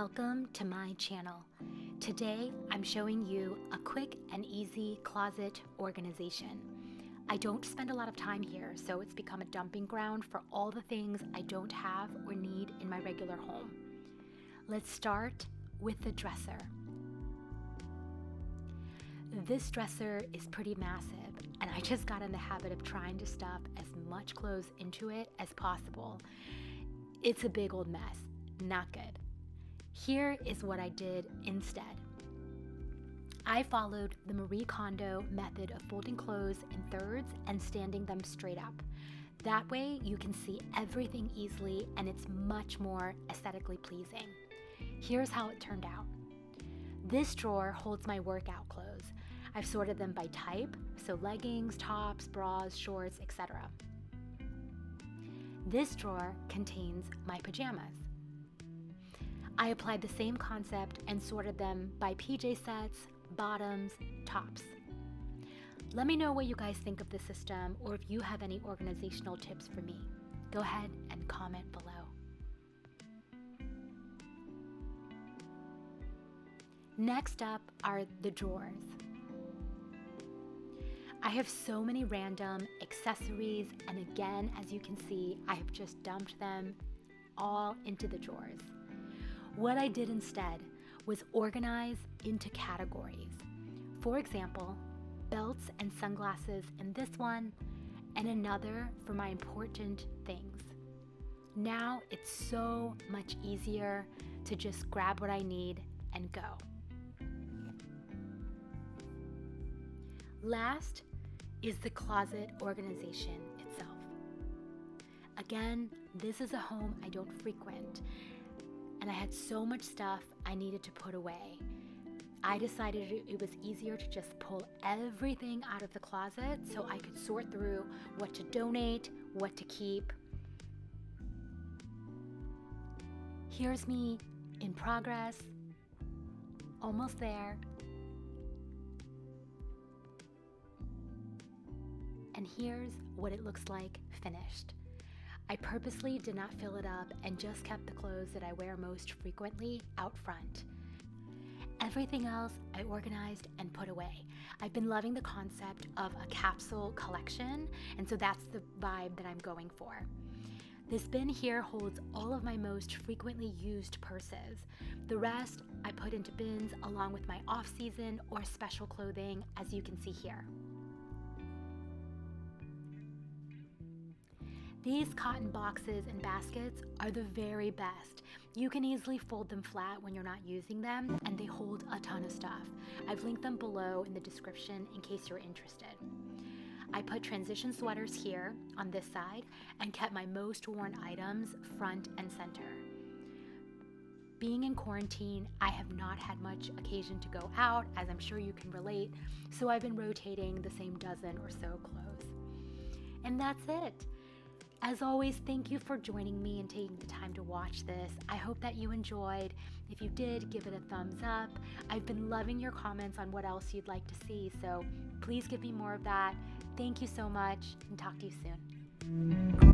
Welcome to my channel. Today I'm showing you a quick and easy closet organization. I don't spend a lot of time here, so it's become a dumping ground for all the things I don't have or need in my regular home. Let's start with the dresser. This dresser is pretty massive, and I just got in the habit of trying to stuff as much clothes into it as possible. It's a big old mess, not good. Here is what I did instead. I followed the Marie Kondo method of folding clothes in thirds and standing them straight up. That way you can see everything easily and it's much more aesthetically pleasing. Here's how it turned out. This drawer holds my workout clothes. I've sorted them by type, so leggings, tops, bras, shorts, etc. This drawer contains my pajamas. I applied the same concept and sorted them by PJ sets, bottoms, tops. Let me know what you guys think of the system or if you have any organizational tips for me. Go ahead and comment below. Next up are the drawers. I have so many random accessories, and again, as you can see, I have just dumped them all into the drawers. What I did instead was organize into categories. For example, belts and sunglasses in this one, and another for my important things. Now it's so much easier to just grab what I need and go. Last is the closet organization itself. Again, this is a home I don't frequent, and I had so much stuff I needed to put away. I decided it was easier to just pull everything out of the closet so I could sort through what to donate, what to keep. Here's me in progress, almost there. And here's what it looks like finished. I purposely did not fill it up and just kept the clothes that I wear most frequently out front. Everything else I organized and put away. I've been loving the concept of a capsule collection, and so that's the vibe that I'm going for. This bin here holds all of my most frequently used purses. The rest I put into bins along with my off-season or special clothing, as you can see here. These cotton boxes and baskets are the very best. You can easily fold them flat when you're not using them, and they hold a ton of stuff. I've linked them below in the description in case you're interested. I put transition sweaters here on this side and kept my most worn items front and center. Being in quarantine, I have not had much occasion to go out, as I'm sure you can relate, so I've been rotating the same dozen or so clothes. And that's it. As always, thank you for joining me and taking the time to watch this. I hope that you enjoyed. If you did, give it a thumbs up. I've been loving your comments on what else you'd like to see, so please give me more of that. Thank you so much, and talk to you soon.